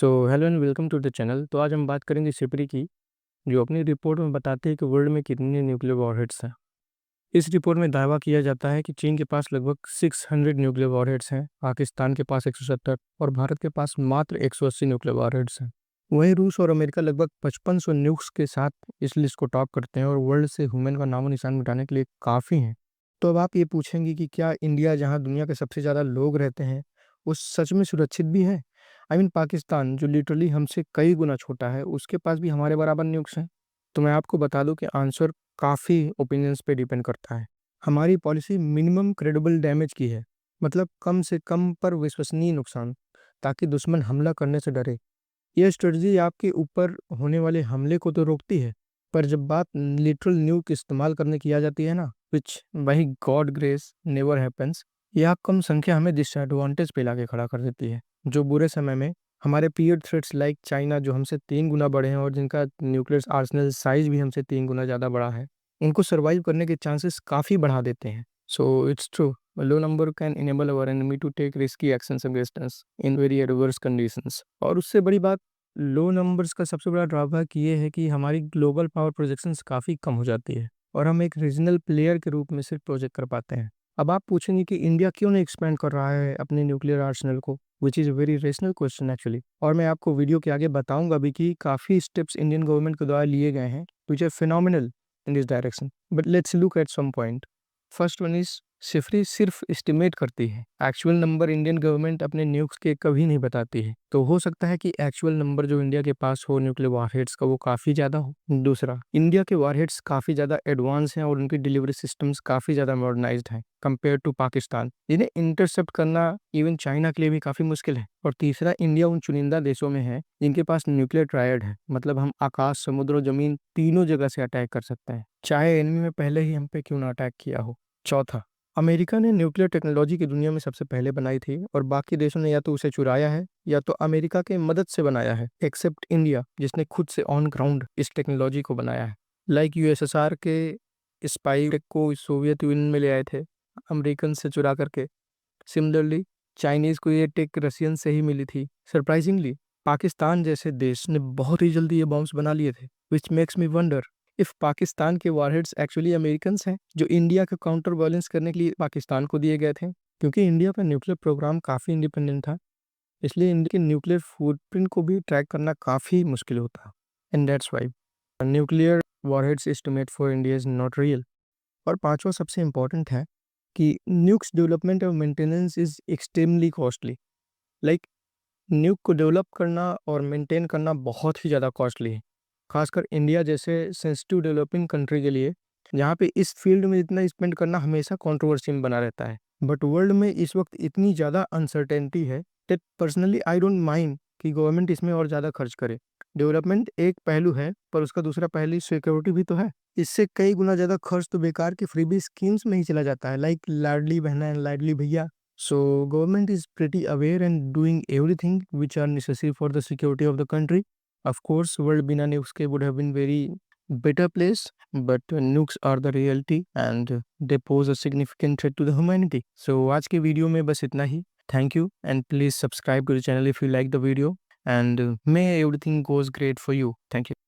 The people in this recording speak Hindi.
Hello and welcome to the channel. तो आज हम बात करेंगे सिपरी की, जो अपनी रिपोर्ट में बताते हैं कि वर्ल्ड में कितने न्यूक्लियर वॉरहेड्स हैं। इस रिपोर्ट में दावा किया जाता है कि चीन के पास लगभग 600 न्यूक्लियर वॉरहेड्स हैं, पाकिस्तान के पास 170 और भारत के पास मात्र 180 न्यूक्लियर वॉरहेड्स हैं। वहीं रूस और अमेरिका लगभग 5500 न्यूक्स के साथ इस लिस्ट को टॉप करते हैं और वर्ल्ड से ह्यूमन का नामो निशान मिटाने के लिए काफ़ी हैं। तो अब आप ये पूछेंगे कि क्या इंडिया, जहाँ दुनिया के सबसे ज़्यादा लोग रहते हैं, वो सच में सुरक्षित भी है? पाकिस्तान, जो लिटरली हमसे कई गुना छोटा है, उसके पास भी हमारे बराबर न्यूक्स हैं? तो मैं आपको बता दूं कि आंसर काफ़ी ओपिनियंस पे डिपेंड करता है। हमारी पॉलिसी मिनिमम क्रेडिबल डैमेज की है, मतलब कम से कम पर विश्वसनीय नुकसान, ताकि दुश्मन हमला करने से डरे। यह स्ट्रेटजी आपके ऊपर होने वाले हमले को तो रोकती है, पर जब बात लिटरल न्यूक इस्तेमाल करने की आ जाती है ना, विच वही गॉड ग्रेस नेवर हैपेंस, यह कम संख्या हमें डिसएडवांटेज पे लाके खड़ा कर देती है। जो बुरे समय में हमारे पीयर थ्रेट्स लाइक चाइना, जो हमसे 3 गुना बड़े हैं और जिनका न्यूक्लियर आर्सनल साइज भी हमसे 3 गुना ज़्यादा बड़ा है, उनको सर्वाइव करने के चांसेस काफ़ी बढ़ा देते हैं। So it's true, a low number can enable our enemy to take risky actions against us in very adverse conditions। और उससे बड़ी बात, लो नंबर्स का सबसे बड़ा ड्रॉबैक ये है कि हमारी ग्लोबल पावर प्रोजेक्शंस काफ़ी कम हो जाती है और हम एक रीजनल प्लेयर के रूप में सिर्फ प्रोजेक्ट कर पाते हैं। अब आप पूछेंगे कि इंडिया क्यों नहीं एक्सपेंड कर रहा है अपने न्यूक्लियर आर्सेनल को, which is very rational question actually. और मैं आपको वीडियो के आगे बताऊंगा भी कि काफ़ी स्टेप्स इंडियन गवर्नमेंट के द्वारा लिए गए हैं which are phenomenal in this direction. But let's look at some point. First one is, SIPRI सिर्फ एस्टिमेट करती है, एक्चुअल नंबर इंडियन गवर्नमेंट अपने न्यूक्स के कभी नहीं बताती है। तो हो सकता है कि एक्चुअल नंबर जो इंडिया के पास हो न्यूक्लियर वारहेड्स का, वो काफ़ी ज़्यादा हो। दूसरा, इंडिया के वारहेड्स काफ़ी ज़्यादा एडवांस हैं और उनकी डिलीवरी सिस्टम्स काफ़ी ज़्यादा मॉडर्नाइज्ड हैं कंपेयर टू पाकिस्तान, जिन्हें इंटरसेप्ट करना इवन चाइना के लिए भी काफ़ी मुश्किल है। और तीसरा, इंडिया उन चुनिंदा देशों में है जिनके पास न्यूक्लियर ट्रायड है, मतलब हम आकाश, समुद्र और जमीन तीनों जगह से अटैक कर सकते हैं, चाहे एनिमी में पहले ही हम पे क्यों ना अटैक किया हो। चौथा, अमेरिका ने न्यूक्लियर टेक्नोलॉजी की दुनिया में सबसे पहले बनाई थी और बाकी देशों ने या तो उसे चुराया है या तो अमेरिका के मदद से बनाया है, एक्सेप्ट इंडिया जिसने खुद से ऑन ग्राउंड इस टेक्नोलॉजी को बनाया है। लाइक यूएसएसआर के स्पाई को सोवियत यूनियन में ले आए थे अमेरिकन से चुरा करके। सिमिलरली चाइनीज को ये टेक रशियन से ही मिली थी। सरप्राइजिंगली पाकिस्तान जैसे देश ने बहुत ही जल्दी ये बॉम्ब्स बना लिए थे, which makes me wonder if Pakistan के वॉरहेड्स एक्चुअली अमेरिकन्स हैं, जो इंडिया का काउंटर बैलेंस करने के लिए पाकिस्तान को दिए गए थे। क्योंकि इंडिया का न्यूक्लियर प्रोग्राम काफ़ी इंडिपेंडेंट था, इसलिए इंडिया के न्यूक्लियर फुटप्रिंट को भी ट्रैक करना काफ़ी मुश्किल होता। And that's why nuclear warheads estimate for India is not real. और पांचवा सबसे इम्पोर्टेंट है कि न्यूक्स डेवलपमेंट और maintenance is extremely costly. Like न्यूक को डेवलप करना और मेंटेन करना बहुत ही ज़्यादा कॉस्टली है, खासकर इंडिया जैसे सेंसिटिव डेवलपिंग कंट्री के लिए, जहाँ पे इस फील्ड में इतना स्पेंड करना हमेशा कंट्रोवर्सी में बना रहता है। बट वर्ल्ड में इस वक्त इतनी ज़्यादा अनसर्टेनिटी है that personally I don't mind कि गवर्नमेंट इसमें और ज़्यादा खर्च करे। डेवलपमेंट एक पहलू है, पर उसका दूसरा पहलू सिक्योरिटी भी तो है। इससे कई गुना ज़्यादा खर्च तो बेकार की फ्रीबी स्कीम्स में ही चला जाता है, लाइक लाडली बहना एंड लाडली भैया। So government is pretty aware and doing everything which are necessary for the security of the country. Of course, world bina nukes ke would have been very better place, but nukes are the reality and they pose a significant threat to the humanity. So आज के वीडियो में बस इतना ही। Thank you and please subscribe to the channel if you like the video and may everything goes great for you. Thank you.